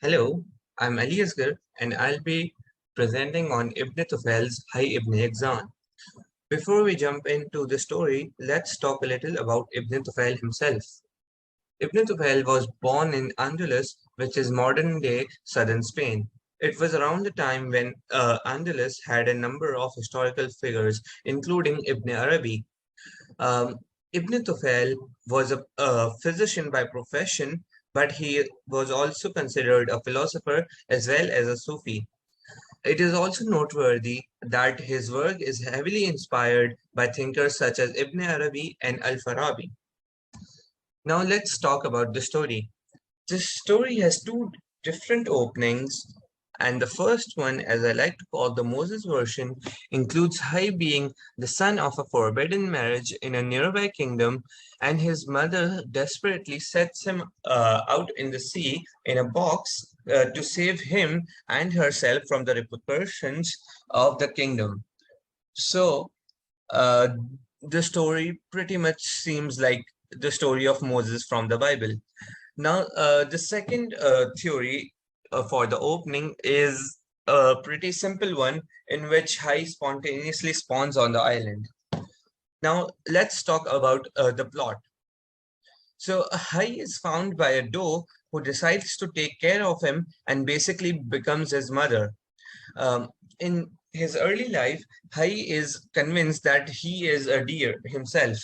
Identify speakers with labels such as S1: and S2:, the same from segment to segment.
S1: Hello, I'm Ali Asgar and I'll be presenting on Ibn Tufayl's Hayy Ibn Yaqzan. Before we jump into the story, let's talk a little about Ibn Tufayl himself. Ibn Tufayl was born in Andalus, which is modern-day southern Spain. It was around the time when Andalus had a number of historical figures, including Ibn Arabi. Um, Ibn Tufayl was a physician by profession, but he was also considered a philosopher as well as a Sufi. It is also noteworthy that his work is heavily inspired by thinkers such as Ibn Arabi and Al-Farabi. Now let's talk about the story. This story has two different openings, and the first one, as I like to call the Moses version, includes Hayy being the son of a forbidden marriage in a nearby kingdom, and his mother desperately sets him out in the sea in a box to save him and herself from the repercussions of the kingdom. So, uh, the story pretty much seems like the story of Moses from the Bible. Now, the second theory for the opening is a pretty simple one in which Hayy spontaneously spawns on the island. Now, let's talk about the plot. So, Hayy is found by a doe who decides to take care of him and basically becomes his mother. In his early life, Hayy is convinced that he is a deer himself.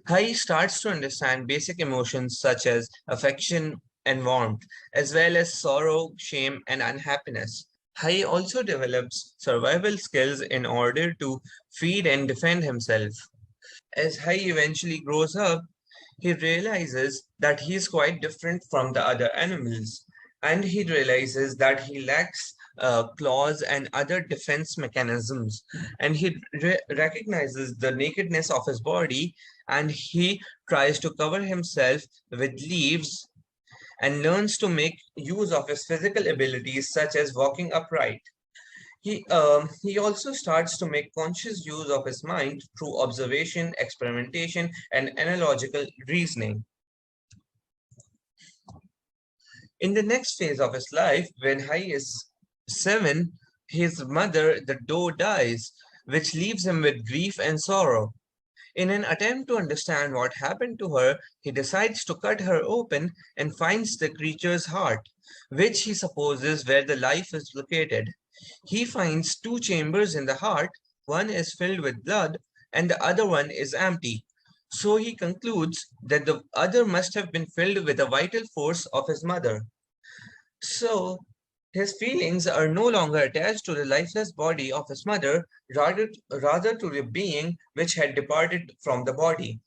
S1: Hayy starts to understand basic emotions such as affection and warmth, as well as sorrow, shame, and unhappiness. Hayy also develops survival skills in order to feed and defend himself. As Hayy eventually grows up, he realizes that he is quite different from the other animals, and he realizes that he lacks claws and other defense mechanisms, and he recognizes the nakedness of his body, and he tries to cover himself with leaves and learns to make use of his physical abilities such as walking upright. He also starts to make conscious use of his mind through observation, experimentation, and analogical reasoning. In the next phase of his life, when Hayy is 7, his mother, the doe, dies, which leaves him with grief and sorrow. In an attempt to understand what happened to her, he decides to cut her open and finds the creature's heart, which he supposes where the life is located. He finds two chambers in the heart, one is filled with blood and the other one is empty. So he concludes that the other must have been filled with the vital force of his mother. So his feelings are no longer attached to the lifeless body of his mother, rather to the being which had departed from the body.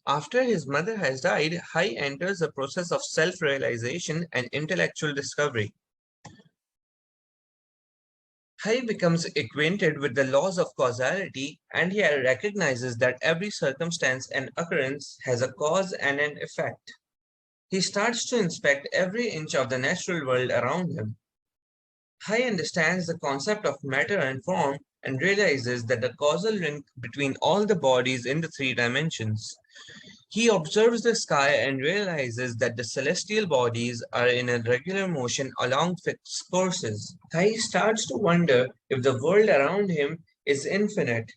S1: After his mother has died, Hayy enters a process of self-realization and intellectual discovery. Hayy becomes acquainted with the laws of causality, and he recognizes that every circumstance and occurrence has a cause and an effect. He starts to inspect every inch of the natural world around him. Hayy understands the concept of matter and form and realizes that the causal link between all the bodies in the three dimensions. He observes the sky and realizes that the celestial bodies are in a regular motion along fixed courses. He starts to wonder if the world around him is infinite,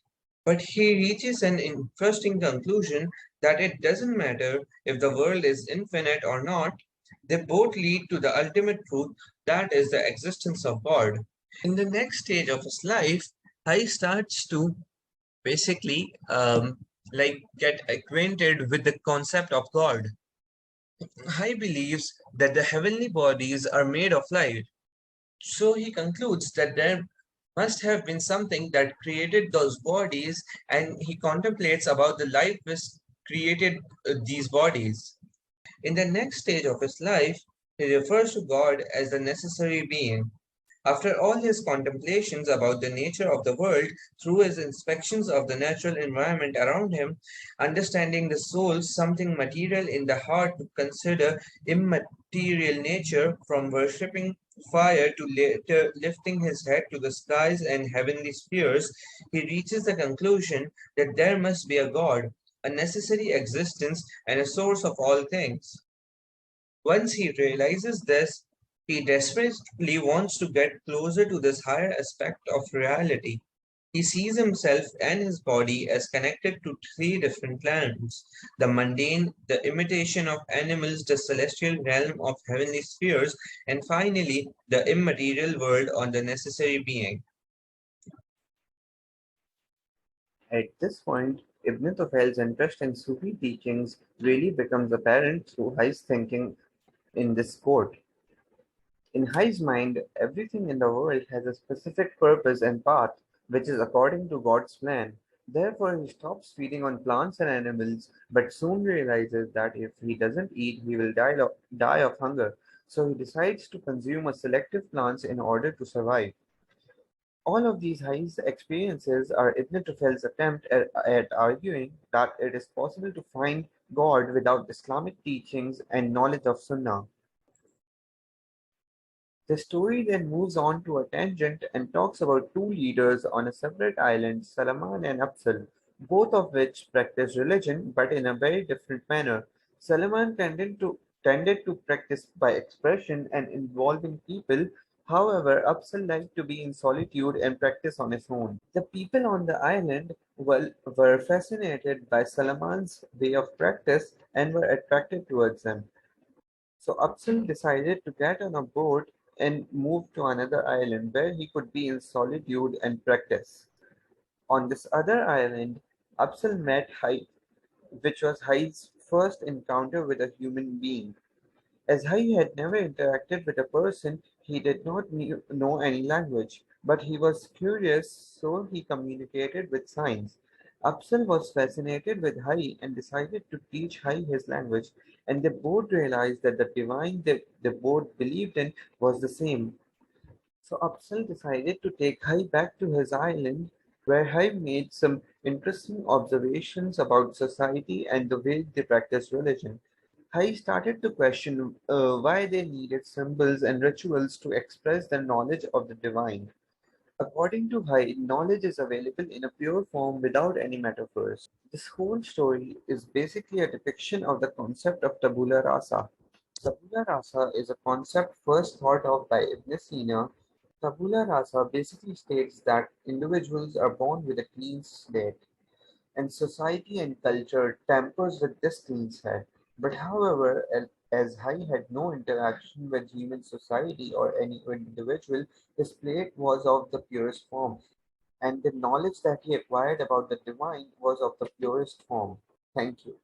S1: but he reaches an interesting conclusion that it doesn't matter if the world is infinite or not, they both lead to the ultimate truth, that is the existence of God. In the next stage of his life, he starts to basically get acquainted with the concept of God. He believes that the heavenly bodies are made of light. So he concludes that there must have been something that created those bodies, and he contemplates about the life which created these bodies. In the next stage of his life, he refers to God as the necessary being. After all his contemplations about the nature of the world, through his inspections of the natural environment around him, understanding the soul, something material in the heart to consider immaterial nature, from worshipping fire to later lifting his head to the skies and heavenly spheres, he reaches the conclusion that there must be a God, a necessary existence, and a source of all things. Once he realizes this, He desperately wants to get closer to this higher aspect of reality. He sees himself and his body as connected to three different lands: the mundane, the imitation of animals, the celestial realm of heavenly spheres, and finally, the immaterial world on the necessary being.
S2: At this point, Ibn Tufail's interest in Sufi teachings really becomes apparent through Hay's thinking in this quote. In Hay's mind, everything in the world has a specific purpose and path, which is according to God's plan. Therefore, he stops feeding on plants and animals, but soon realizes that if he doesn't eat, he will die of hunger. So he decides to consume a selective plants in order to survive. All of these Hay's experiences are Ibn Tufail's attempt at arguing that it is possible to find God without Islamic teachings and knowledge of Sunnah. The story then moves on to a tangent and talks about two leaders on a separate island, Salaman and Absal, both of which practice religion but in a very different manner. Salaman tended to practice by expression and involving people. However, Absal liked to be in solitude and practice on his own. The people on the island were fascinated by Salaman's way of practice and were attracted towards him. So Upsil decided to get on a boat and move to another island where he could be in solitude and practice. On this other island, Upsil met Hayy, which was Hayy's first encounter with a human being. As Hayy had never interacted with a person, he did not know any language, but he was curious, so he communicated with signs. Upsal was fascinated with Hayy and decided to teach Hayy his language, and they both realized that the divine they both believed in was the same. So Upsal decided to take Hayy back to his island, where Hayy made some interesting observations about society and the way they practice religion. Hayy started to question why they needed symbols and rituals to express their knowledge of the divine. According to Hayy, knowledge is available in a pure form without any metaphors. This whole story is basically a depiction of the concept of tabula rasa. Tabula rasa is a concept first thought of by Ibn Sina. Tabula rasa basically states that individuals are born with a clean slate, and society and culture tampers with this clean slate. But however, as Hai had no interaction with human society or any individual, his plate was of the purest form, and the knowledge that he acquired about the divine was of the purest form. Thank you.